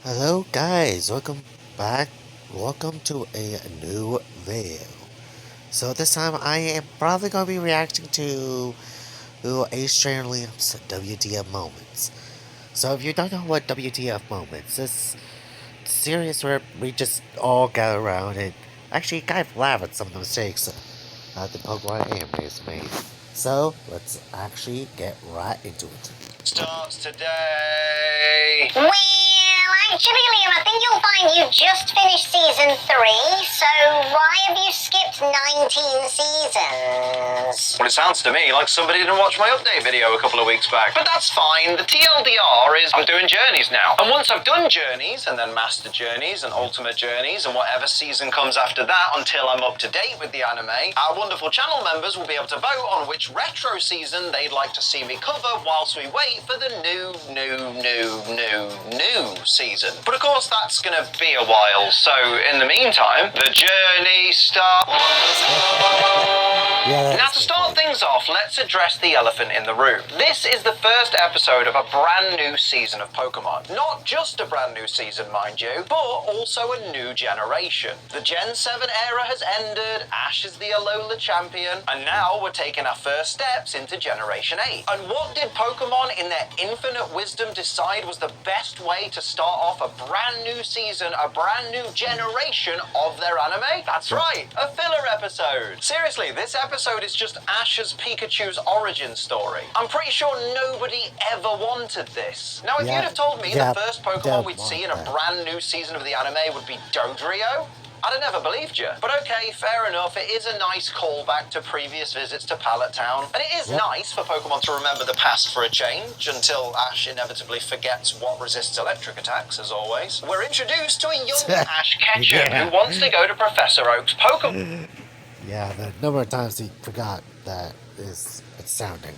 Hello guys, welcome back. Welcome to a new video. So this time I am probably going to be reacting to A Stranger Liam's WTF moments. So if you don't know what WTF moments, it's series where we just all gather around and actually kind of laugh at some of the mistakes the Pokemon anime has made. So let's actually get right into it. Starts today. Well, actually, Liam, I think you'll find you just finished season 3, so why have you skipped 19 seasons? Well, it sounds to me like somebody didn't watch my update video a couple of weeks back. But that's fine. The TLDR is I'm doing journeys now. And once I've done journeys, and then master journeys, and ultimate journeys, and whatever season comes after that until I'm up to date with the anime, our wonderful channel members will be able to vote on which retro season they'd like to see me cover whilst we wait for the new season. But of course, that's gonna be a while. So in the meantime, the journey starts. Now, to start things off, let's address the elephant in the room. This is the first episode of a brand new season of Pokemon. Not just a brand new season, mind you, but also a new generation. The Gen 7 era has ended, Ash is the Alola champion, and now we're taking our first steps into Generation 8. And what did Pokemon in their infinite wisdom decide was the best way to start off a brand new season, a brand new generation of their anime? That's right, a filler episode. Seriously, this episode is just Ash's Pikachu's origin story. I'm pretty sure nobody ever wanted this. Now, if you'd have told me the first Pokemon we'd see in a brand new season of the anime would be Dodrio, I'd have never believed you. But okay, fair enough, it is a nice callback to previous visits to Pallet Town. And it is nice for Pokemon to remember the past for a change, until Ash inevitably forgets what resists electric attacks, as always. We're introduced to a young Ash Ketchum who wants to go to Professor Oak's Pokemon Yeah, the number of times he forgot that is astounding.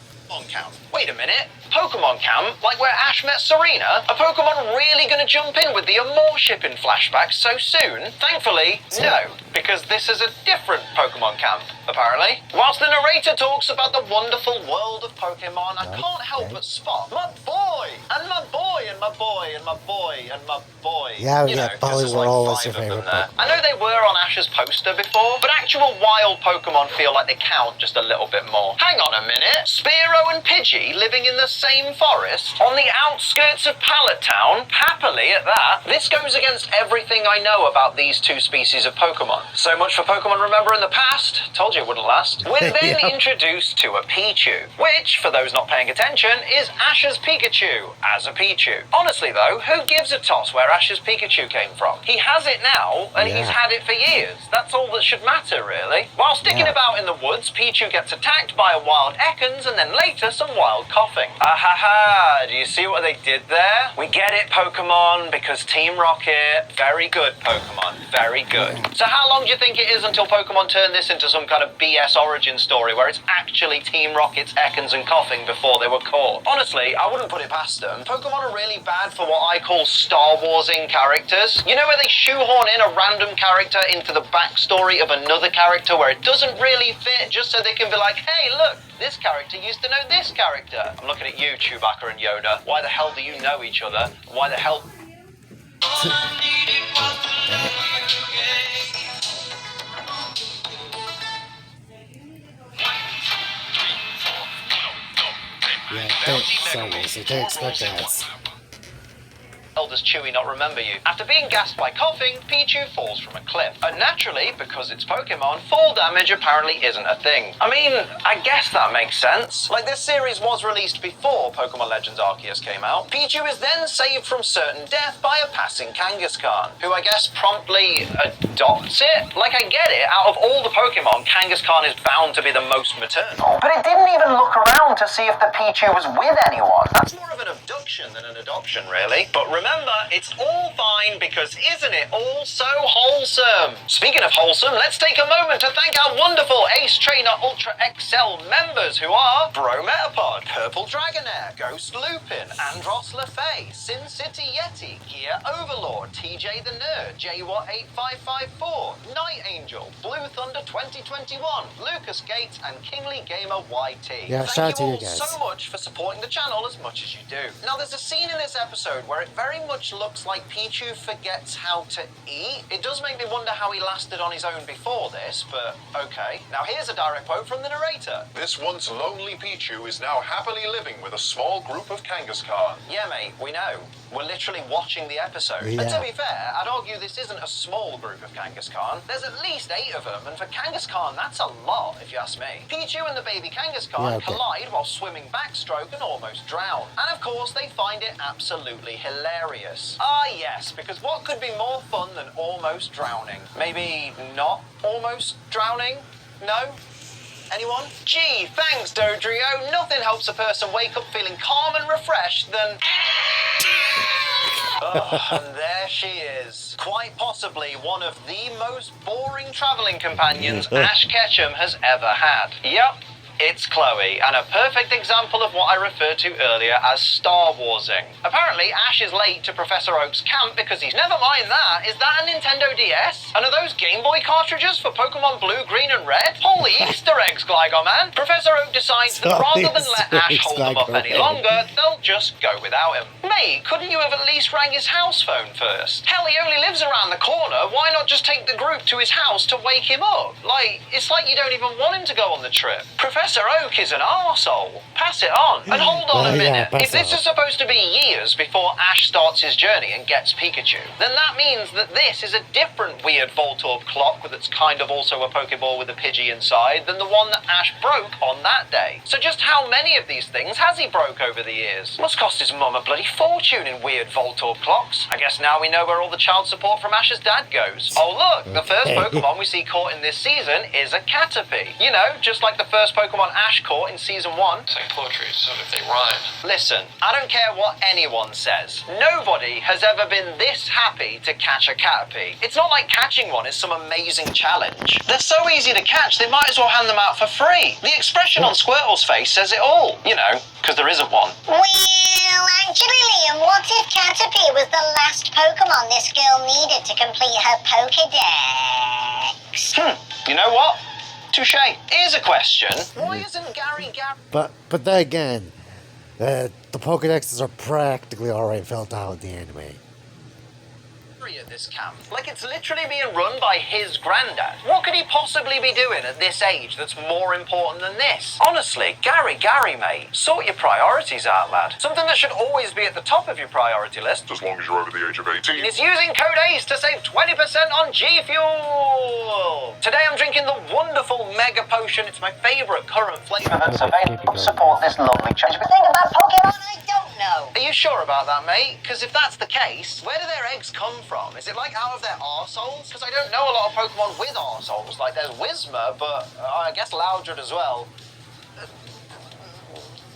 Camp. Wait a minute, Pokemon Camp? Like where Ash met Serena? Are Pokemon really gonna jump in with the Amore ship in flashbacks so soon? Thankfully, no, because this is a different Pokemon Camp, apparently. Whilst the narrator talks about the wonderful world of Pokemon, I can't help but spot my boy, and my boy, and my boy, and my boy, and my boy. Yeah, you know, probably there's were like always 5 your of them favorite there. Pokemon. I know they were on Ash's poster before, but actual wild Pokemon feel like they count just a little bit more. Hang on a minute, Spearow and Pidgey living in the same forest on the outskirts of Pallet Town, happily at that. This goes against everything I know about these two species of Pokemon. So much for Pokemon Remember in the past. Told you it wouldn't last. We're then introduced to a Pichu, which, for those not paying attention, is Ash's Pikachu as a Pichu. Honestly though, who gives a toss where Ash's Pikachu came from? He has it now, and he's had it for years. That's all that should matter, really. While sticking about in the woods, Pichu gets attacked by a wild Ekans, and then later some wild coughing. Ahaha, do you see what they did there? We get it, Pokemon, because Team Rocket, very good Pokemon, very good. So how long do you think it is until Pokemon turn this into some kind of BS origin story where it's actually Team Rocket's Ekans and coughing before they were caught? Honestly, I wouldn't put it past them. Pokemon are really bad for what I call Star Warsing characters. You know where they shoehorn in a random character into the backstory of another character where it doesn't really fit, just so they can be like, hey, look, this character used to know this character. I'm looking at you, Chewbacca and Yoda. Why the hell do you know each other? Why the hell... You can't expect that. How does Chewie not remember you? After being gassed by coughing, Pichu falls from a cliff. And naturally, because it's Pokemon, fall damage apparently isn't a thing. I mean, I guess that makes sense. Like, this series was released before Pokemon Legends Arceus came out. Pichu is then saved from certain death by a passing Kangaskhan, who I guess promptly adopts it? Like, I get it, out of all the Pokemon, Kangaskhan is bound to be the most maternal. But it didn't even look around to see if the Pichu was with anyone. That's more of an abduction than an adoption, really. But remember, it's all fine because isn't it all so wholesome? Speaking of wholesome, let's take a moment to thank our wonderful Ace Trainer Ultra XL members who are Bro Metapod, Purple Dragonair, Ghost Lupin, Andros LaFay, Sin City Yeti, Gear Overlord, TJ the Nerd, JWatt8554, Night Angel, Blue Thunder 2021, Lucas Gates, and Kingly Gamer YT. Yeah, Thank shout out you to all you guys. so much for supporting the channel as much as you do. Now, there's a scene in this episode where it very very much looks like Pichu forgets how to eat. It does make me wonder how he lasted on his own before this, but okay. Now here's a direct quote from the narrator. This once lonely Pichu is now happily living with a small group of Kangaskhan. Yeah, mate, we know. We're literally watching the episode. Yeah. And to be fair, I'd argue this isn't a small group of Kangaskhan. There's at least 8 of them, and for Kangaskhan, that's a lot, if you ask me. Pichu and the baby Kangaskhan collide while swimming backstroke and almost drown. And of course, they find it absolutely hilarious. Ah, yes, because what could be more fun than almost drowning? Maybe not almost drowning? No? Anyone? Gee, thanks, Dodrio. Nothing helps a person wake up feeling calm and refreshed than... and there she is. Quite possibly one of the most boring travelling companions Ash Ketchum has ever had. Yep. It's Chloe, and a perfect example of what I referred to earlier as Star Warsing. Apparently, Ash is late to Professor Oak's camp because he's... Never mind that. Is that a Nintendo DS? And are those Game Boy cartridges for Pokemon Blue, Green, and Red? Holy Easter eggs, Gligar Man! Professor Oak decides that rather than let Ash hold them up any longer, they'll just go without him. Mate, couldn't you have at least rang his house phone first? Hell, he only lives around the corner. Why not just take the group to his house to wake him up? It's like you don't even want him to go on the trip. Professor Oak is an arsehole. Pass it on. And hold on a minute. If this is supposed to be years before Ash starts his journey and gets Pikachu, then that means that this is a different weird Voltorb clock that's kind of also a Pokeball with a Pidgey inside than the one that Ash broke on that day. So just how many of these things has he broke over the years? Must cost his mum a bloody fortune in weird Voltorb clocks. I guess now we know where all the child support from Ash's dad goes. Oh look, the first Pokemon we see caught in this season is a Caterpie. You know, just like the first Pokemon Ash caught in season 1. It's like poetry, so if they rhyme. Listen, I don't care what anyone says. Nobody has ever been this happy to catch a Caterpie. It's not like catching one is some amazing challenge. They're so easy to catch, they might as well hand them out for free. The expression on Squirtle's face says it all. You know, because there isn't one. Well, actually, Liam, what if Caterpie was the last Pokemon this girl needed to complete her Pokedex? You know what? Touche. Here's a question. Why isn't Gary... But then again, the Pokedexes are practically already filled out in the anime. At this camp. Like it's literally being run by his granddad. What could he possibly be doing at this age that's more important than this? Honestly, Gary, mate, sort your priorities out, lad. Something that should always be at the top of your priority list, As long as you're over the age of 18. is using code ACE to save 20% on G Fuel. Today I'm drinking the wonderful Mega Potion. It's my favourite current flavour that's available to support this lovely change. But think about Pokemon, I don't know. Are you sure about that, mate? Because if that's the case, where do their eggs come from? Is it like out of their arseholes? Because I don't know a lot of Pokemon with arseholes. Like there's Whismur, but I guess Loudred as well.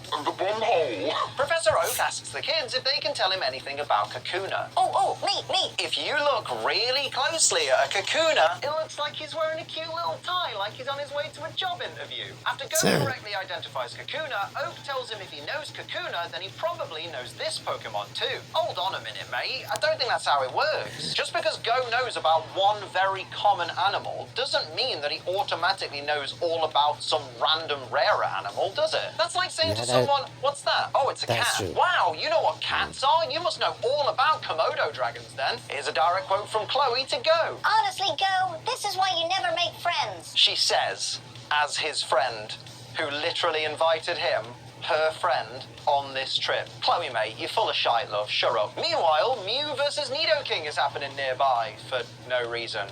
The bumhole. Professor Oak asks the kids if they can tell him anything about Kakuna. Oh, me. If you look really closely at a Kakuna, it looks like he's wearing a cute little tie, like he's on his way to a job interview. After Go correctly identifies Kakuna, Oak tells him if he knows Kakuna, then he probably knows this Pokemon too. Hold on a minute, mate. I don't think that's how it works. Just because Go knows about one very common animal doesn't mean that he automatically knows all about some random rarer animal, does it? That's like saying to someone, what's that? Oh, it's a cat. True. Wow, you know what cats are? You must know all about Komodo dragons then. Here's a direct quote from Chloe to Go. Honestly, Go, this is why you never make friends. She says, as his friend, who literally invited him, her friend, on this trip. Chloe, mate, you're full of shite, love. Shut up. Meanwhile, Mew versus Nidoking is happening nearby for no reason.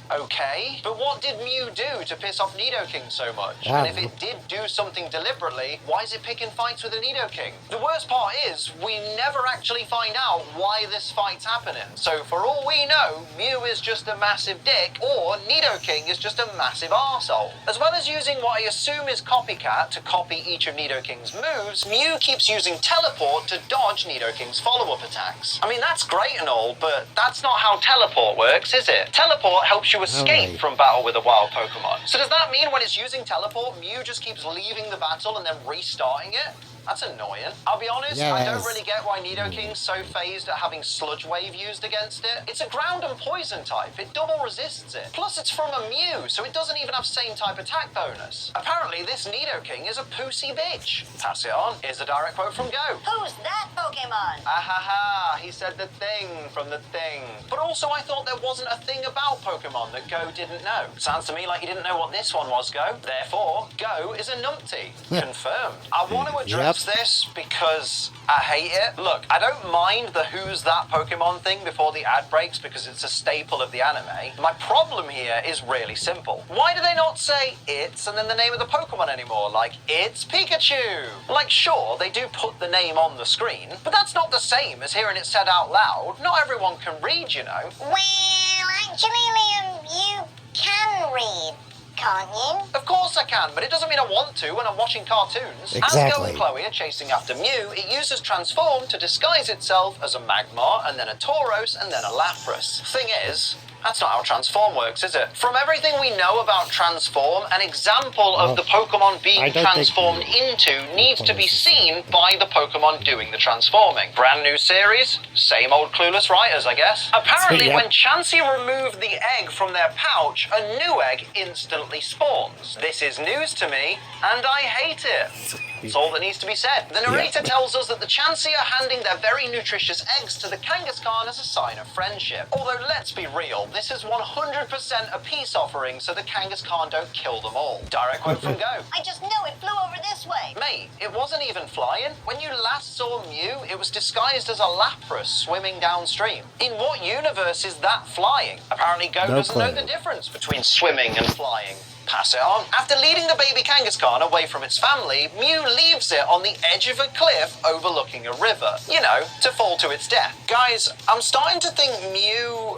Okay, but what did Mew do to piss off Nidoking so much? And if it did do something deliberately, why is it picking fights with a Nidoking? The worst part is, we never actually find out why this fight's happening. So for all we know, Mew is just a massive dick, or Nidoking is just a massive arsehole. As well as using what I assume is Copycat to copy each of Nidoking's moves, Mew keeps using Teleport to dodge Nidoking's follow-up attacks. I mean, that's great and all, but that's not how Teleport works, is it? Teleport helps you escape from battle with a wild Pokemon. So does that mean when it's using Teleport, Mew just keeps leaving the battle and then restarting it? That's annoying. I'll be honest, Yeah, I it don't is. really get why Nidoking's so phased at having Sludge Wave used against it. It's a ground and poison type. It double resists it. Plus, it's from a Mew, so it doesn't even have same type attack bonus. Apparently, this Nidoking is a pussy bitch. Pass it on. Here's a direct quote from Go. Who's that Pokemon? Ahaha, he said the thing from the thing. But also, I thought there wasn't a thing about Pokemon that Go didn't know. Sounds to me like he didn't know what this one was, Go. Therefore, Go is a numpty. Confirmed. I want to address this because I hate it. Look, I don't mind the who's that Pokemon thing before the ad breaks because it's a staple of the anime. My problem here is really simple. Why do they not say it's and then the name of the Pokemon anymore? Like, it's Pikachu. Like, sure, they do put the name on the screen, but that's not the same as hearing it said out loud. Not everyone can read, you know. Well, actually, Liam, you can read, can't you? Of course I can, but it doesn't mean I want to when I'm watching cartoons. As Go Exactly. and Chloe are chasing after Mew, it uses Transform to disguise itself as a Magmar, and then a Tauros, and then a Lapras. Thing is, that's not how Transform works, is it? From everything we know about Transform, an example of the Pokemon I being don't think transformed into needs to be seen by the Pokemon doing the transforming. Brand new series, same old clueless writers, I guess. Apparently, Yep. when Chansey removed the egg from their pouch, a new egg instantly spawns. This is news to me, and I hate it. That's all that needs to be said. The narrator tells us that the Chansey are handing their very nutritious eggs to the Kangaskhan as a sign of friendship. Although, let's be real, this is 100% a peace offering so the Kangaskhan don't kill them all. Direct quote from Go. I just know it flew over this way. Mate, it wasn't even flying. When you last saw Mew, it was disguised as a Lapras swimming downstream. In what universe is that flying? Apparently Go doesn't know the difference between swimming and flying. Pass it on. After leading the baby Kangaskhan away from its family, Mew leaves it on the edge of a cliff overlooking a river. You know, to fall to its death. Guys, I'm starting to think Mew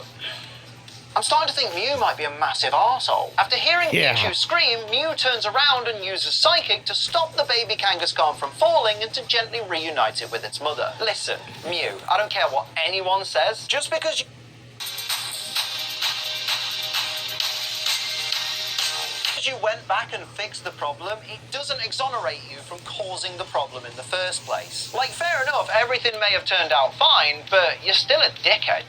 might be a massive arsehole. After hearing Pichu scream, Mew turns around and uses Psychic to stop the baby Kangaskhan from falling and to gently reunite it with its mother. Listen, Mew, I don't care what anyone says, just because you went back and fixed the problem, it doesn't exonerate you from causing the problem in the first place. Like, fair enough, everything may have turned out fine, but you're still a dickhead.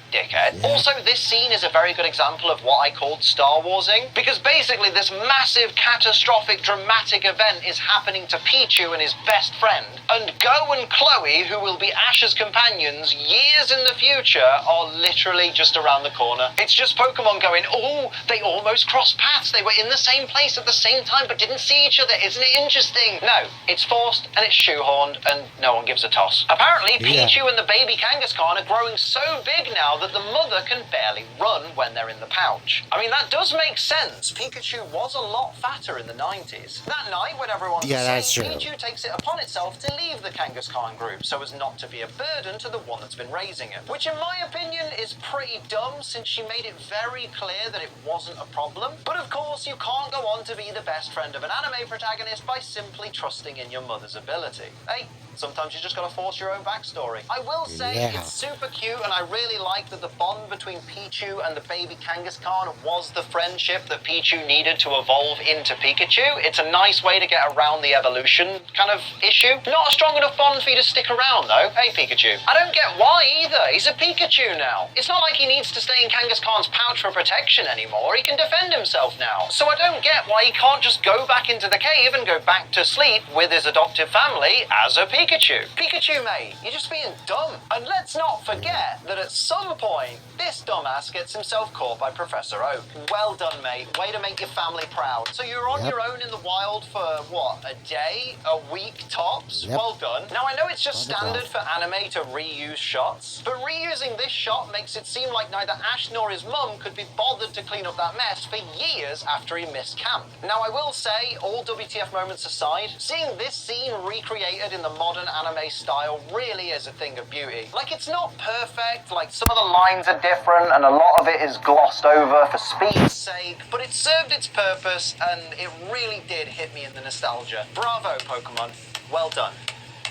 Also, this scene is a very good example of what I called Star Warsing, because basically this massive, catastrophic, dramatic event is happening to Pichu and his best friend, and Go and Chloe, who will be Ash's companions years in the future, are literally just around the corner. It's just Pokemon going, oh, they almost crossed paths, they were in the same place at the same time but didn't see each other. Isn't it interesting? No, it's forced and it's shoehorned and no one gives a toss. Apparently, Pichu and the baby Kangaskhan are growing so big now that the mother can barely run when they're in the pouch. I mean, that does make sense. Pikachu was a lot fatter in the 90s. That night, when everyone's that's true. Pichu takes it upon itself to leave the Kangaskhan group so as not to be a burden to the one that's been raising it. Which, in my opinion, is pretty dumb since she made it very clear that it wasn't a problem. But of course, you can't go on to be the best friend of an anime protagonist by simply trusting in your mother's ability. Hey, sometimes you just gotta force your own backstory. I will say it's super cute and I really like that the bond between Pichu and the baby Kangaskhan was the friendship that Pichu needed to evolve into Pikachu. It's a nice way to get around the evolution kind of issue. Not a strong enough bond for you to stick around though. Hey Pikachu. I don't get why either. He's a Pikachu now. It's not like he needs to stay in Kangaskhan's pouch for protection anymore. He can defend himself now. So I don't get why he can't just go back into the cave and go back to sleep with his adoptive family as a Pikachu. Pikachu, mate, you're just being dumb. And let's not forget that at some point, this dumbass gets himself caught by Professor Oak. Well done, mate. Way to make your family proud. So you're on your own in the wild for, what, a day? A week tops? Well done. Now, I know it's just standard for anime to reuse shots, but reusing this shot makes it seem like neither Ash nor his mum could be bothered to clean up that mess for years after he missed camp. Now, I will say, all WTF moments aside, seeing this scene recreated in the modern anime style really is a thing of beauty. Like, it's not perfect, like some of the lines are different and a lot of it is glossed over for speed's sake, but it served its purpose and it really did hit me in the nostalgia. Bravo, Pokemon. Well done.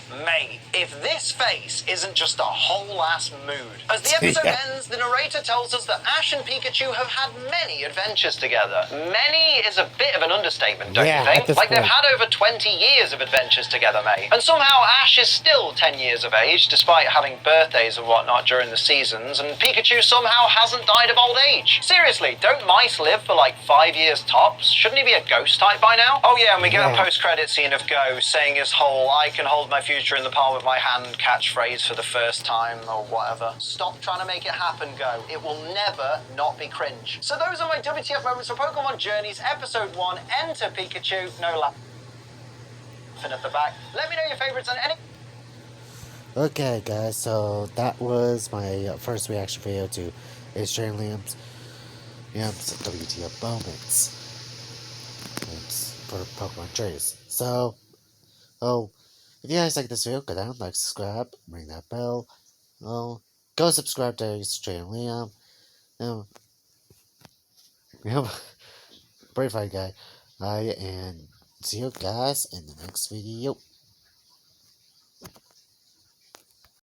Mate, if this face isn't just a whole ass mood. As the episode Yeah. ends, the narrator tells us that Ash and Pikachu have had many adventures together. Many is a bit of an understatement, don't Yeah, you at think? this Like they've point. had over 20 years of adventures together, mate. And somehow Ash is still 10 years of age, despite having birthdays and whatnot during the seasons, and Pikachu somehow hasn't died of old age. Seriously, don't mice live for like 5 years tops? Shouldn't he be a ghost type by now? Oh yeah, and we get a Yeah. post-credit scene of Go saying his whole "I can hold my future in the palm of my hand" catchphrase for the first time or whatever. Stop trying to make it happen, Go. It will never not be cringe. So those are my WTF moments for Pokemon Journeys Episode 1, Enter Pikachu. No laughing at the back. Let me know your favourites and any... Okay, guys, so that was my first reaction video to Adrian Liam's WTF moments for Pokemon Journeys. So, if you guys like this video, go down, like, subscribe, ring that bell. Go subscribe to Adrian Liam. Pretty funny guy. And see you guys in the next video.